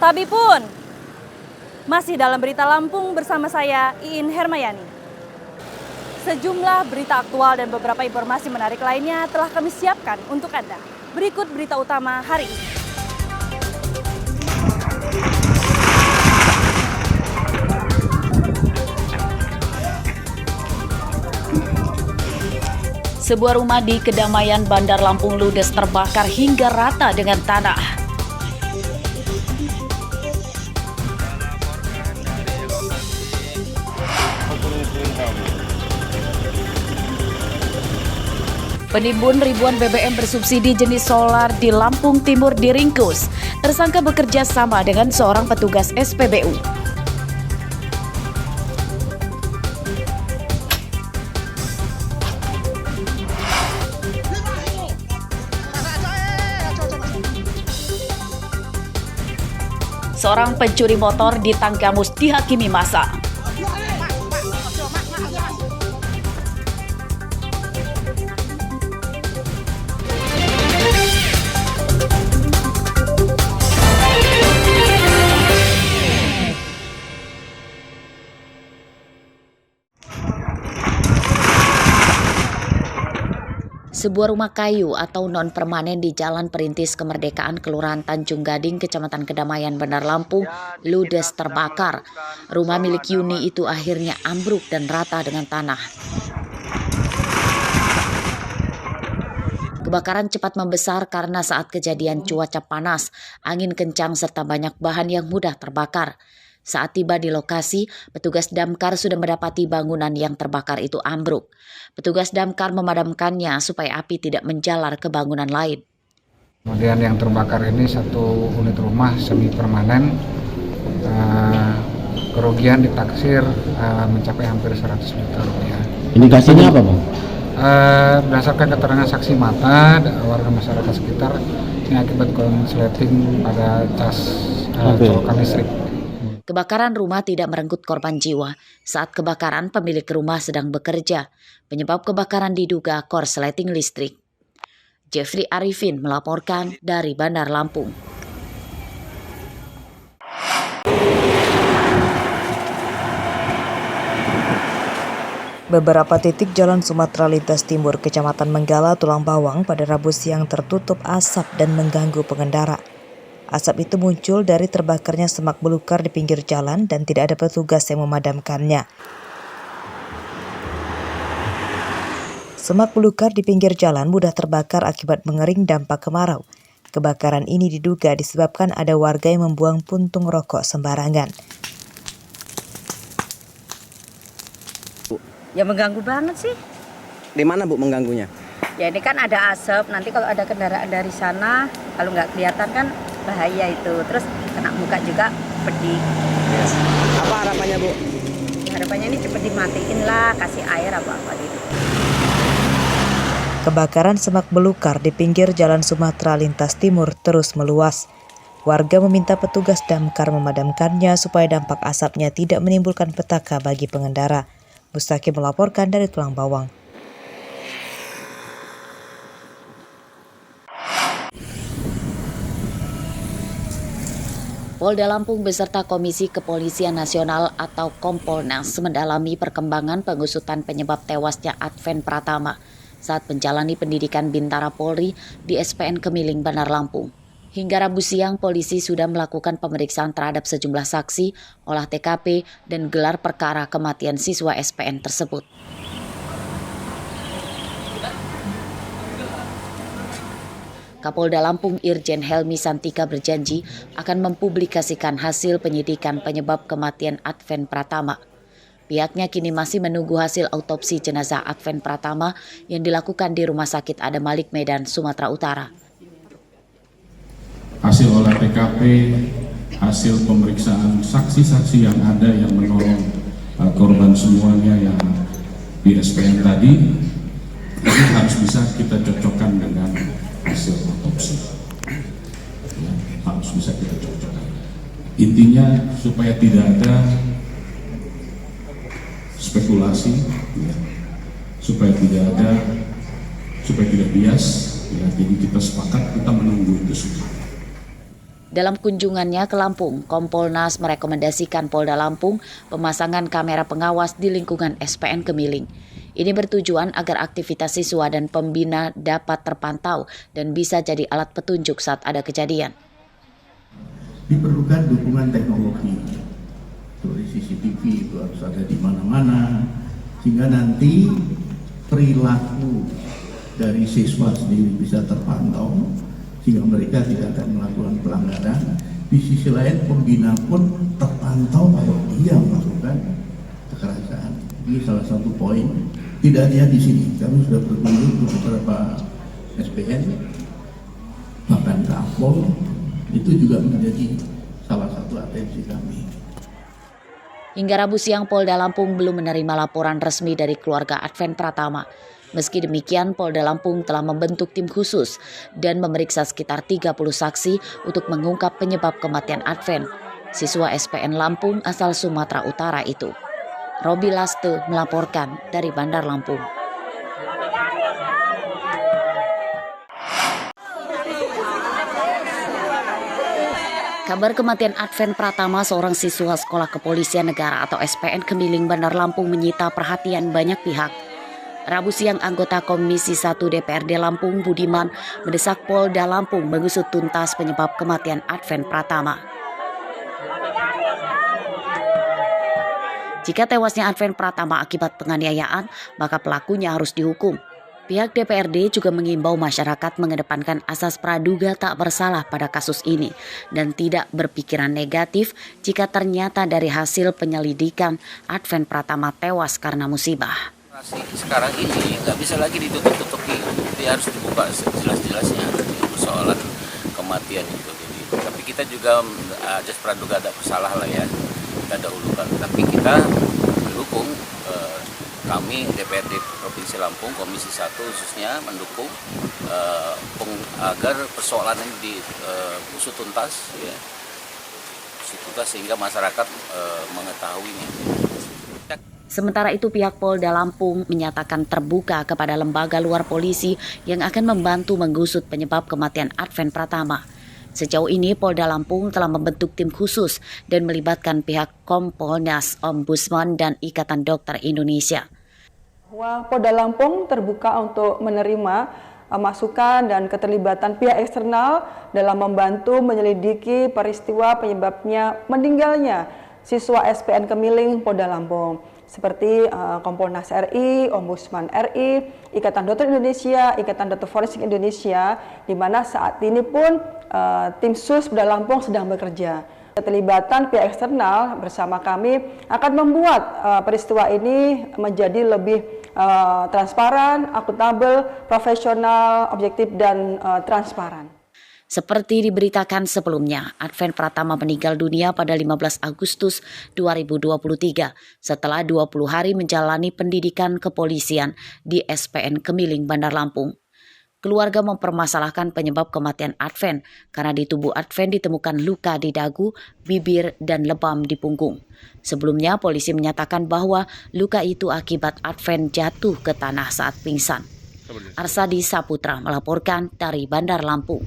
Tapi pun masih dalam berita Lampung bersama saya Iin Hermayani. Sejumlah berita aktual dan beberapa informasi menarik lainnya telah kami siapkan untuk Anda. Berikut berita utama hari ini. Sebuah rumah di Kedamaian Bandar Lampung ludes terbakar hingga rata dengan tanah. Penimbun ribuan BBM bersubsidi jenis solar di Lampung Timur diringkus. Tersangka bekerja sama dengan seorang petugas SPBU. Seorang pencuri motor di Tanggamus dihakimi massa. Sebuah rumah kayu atau non-permanen di Jalan Perintis Kemerdekaan, Kelurahan Tanjung Gading, Kecamatan Kedamaian, Bandar Lampung, ludes terbakar. Rumah milik Yuni itu akhirnya ambruk dan rata dengan tanah. Kebakaran cepat membesar karena saat kejadian cuaca panas, angin kencang serta banyak bahan yang mudah terbakar. Saat tiba di lokasi, petugas damkar sudah mendapati bangunan yang terbakar itu ambruk. Petugas damkar memadamkannya supaya api tidak menjalar ke bangunan lain. Kemudian yang terbakar ini satu unit rumah semi permanen, kerugian ditaksir mencapai hampir 100 juta rupiah. Indikasinya apa, Bang? Berdasarkan keterangan saksi mata warga masyarakat sekitar, ini akibat konsleting pada cas colokan listrik. Kebakaran rumah tidak merenggut korban jiwa. Saat kebakaran, pemilik rumah sedang bekerja. Penyebab kebakaran diduga korsleting listrik. Jeffrey Arifin melaporkan dari Bandar Lampung. Beberapa titik jalan Sumatera lintas timur Kecamatan Menggala, Tulang Bawang pada Rabu siang tertutup asap dan mengganggu pengendara. Asap itu muncul dari terbakarnya semak belukar di pinggir jalan dan tidak ada petugas yang memadamkannya. Semak belukar di pinggir jalan mudah terbakar akibat mengering dampak kemarau. Kebakaran ini diduga disebabkan ada warga yang membuang puntung rokok sembarangan. Ya mengganggu banget sih. Di mana, Bu, mengganggunya? Ya ini kan ada asap, nanti kalau ada kendaraan dari sana, kalau nggak kelihatan kan bahaya itu. Terus kena muka juga pedih. Yes. Apa harapannya, Bu? Harapannya ini cepat dimatiin lah, kasih air apa-apa gitu. Kebakaran semak belukar di pinggir jalan Sumatera lintas timur terus meluas. Warga meminta petugas damkar memadamkannya supaya dampak asapnya tidak menimbulkan petaka bagi pengendara. Mustaqim melaporkan dari Tulang Bawang. Polda Lampung beserta Komisi Kepolisian Nasional atau Kompolnas mendalami perkembangan pengusutan penyebab tewasnya Adven Pratama saat menjalani pendidikan Bintara Polri di SPN Kemiling, Bandar Lampung. Hingga Rabu siang, polisi sudah melakukan pemeriksaan terhadap sejumlah saksi, olah TKP, dan gelar perkara kematian siswa SPN tersebut. Kapolda Lampung Irjen Helmi Santika berjanji akan mempublikasikan hasil penyidikan penyebab kematian Adven Pratama. Pihaknya kini masih menunggu hasil autopsi jenazah Adven Pratama yang dilakukan di Rumah Sakit Adam Malik, Medan, Sumatera Utara. Hasil olah TKP, hasil pemeriksaan saksi-saksi yang ada yang menolong korban semuanya yang di SPN tadi, ini harus bisa kita cocokkan dengan hasil autopsi. Ya, harus bisa kita cocokkan. Intinya supaya tidak ada spekulasi, ya, supaya tidak bias, ya, jadi kita sepakat kita menunggu itu semua. Dalam kunjungannya ke Lampung, Kompolnas merekomendasikan Polda Lampung pemasangan kamera pengawas di lingkungan SPN Kemiling. Ini bertujuan agar aktivitas siswa dan pembina dapat terpantau dan bisa jadi alat petunjuk saat ada kejadian. Diperlukan dukungan teknologi, seperti CCTV itu harus ada di mana-mana, sehingga nanti perilaku dari siswa sendiri bisa terpantau, sehingga mereka tidak akan melakukan pelanggaran. Di sisi lain pembina pun terpantau kalau dia melakukan kekerasan. Ini salah satu poin. Tidak hanya di sini, kami sudah berkunjung ke beberapa SPN, bahkan Kapol, itu juga menjadi salah satu atensi kami. Hingga Rabu siang, Polda Lampung belum menerima laporan resmi dari keluarga Adven Pratama. Meski demikian, Polda Lampung telah membentuk tim khusus dan memeriksa sekitar 30 saksi untuk mengungkap penyebab kematian Adven, siswa SPN Lampung asal Sumatera Utara itu. Robi Laste melaporkan dari Bandar Lampung. Kabar kematian Adven Pratama, seorang siswa Sekolah Kepolisian Negara atau SPN Kemiling Bandar Lampung, menyita perhatian banyak pihak. Rabu siang, anggota Komisi 1 DPRD Lampung Budiman mendesak Polda Lampung mengusut tuntas penyebab kematian Adven Pratama. Jika tewasnya Adven Pratama akibat penganiayaan, maka pelakunya harus dihukum. Pihak DPRD juga mengimbau masyarakat mengedepankan asas praduga tak bersalah pada kasus ini dan tidak berpikiran negatif jika ternyata dari hasil penyelidikan Adven Pratama tewas karena musibah. Sekarang ini nggak bisa lagi ditutup-tutupi, dia harus dibuka sejelas-jelasnya persoalan kematian itu. Tapi kita juga asas praduga tak bersalah lah ya, kita dahulukan. Tapi kita mendukung, kami DPRD Provinsi Lampung Komisi 1 khususnya mendukung agar persoalan ini diusut tuntas, ya, sehingga masyarakat mengetahuinya. Sementara itu, pihak Polda Lampung menyatakan terbuka kepada lembaga luar polisi yang akan membantu mengusut penyebab kematian Adven Pratama. Sejauh ini, Polda Lampung telah membentuk tim khusus dan melibatkan pihak Kompolnas, Ombudsman, dan Ikatan Dokter Indonesia. Polda Lampung terbuka untuk menerima masukan dan keterlibatan pihak eksternal dalam membantu menyelidiki peristiwa penyebabnya meninggalnya siswa SPN Kemiling Polda Lampung. Seperti Kompolnas RI, Ombudsman RI, Ikatan Dokter Indonesia, Ikatan Dokter Forensik Indonesia, di mana saat ini pun tim SUS Polda Lampung sedang bekerja. Keterlibatan pihak eksternal bersama kami akan membuat peristiwa ini menjadi lebih transparan, akuntabel, profesional, objektif, dan transparan. Seperti diberitakan sebelumnya, Adven Pratama meninggal dunia pada 15 Agustus 2023 setelah 20 hari menjalani pendidikan kepolisian di SPN Kemiling Bandar Lampung. Keluarga mempermasalahkan penyebab kematian Adven karena di tubuh Adven ditemukan luka di dagu, bibir, dan lebam di punggung. Sebelumnya, polisi menyatakan bahwa luka itu akibat Adven jatuh ke tanah saat pingsan. Arsadi Saputra melaporkan dari Bandar Lampung.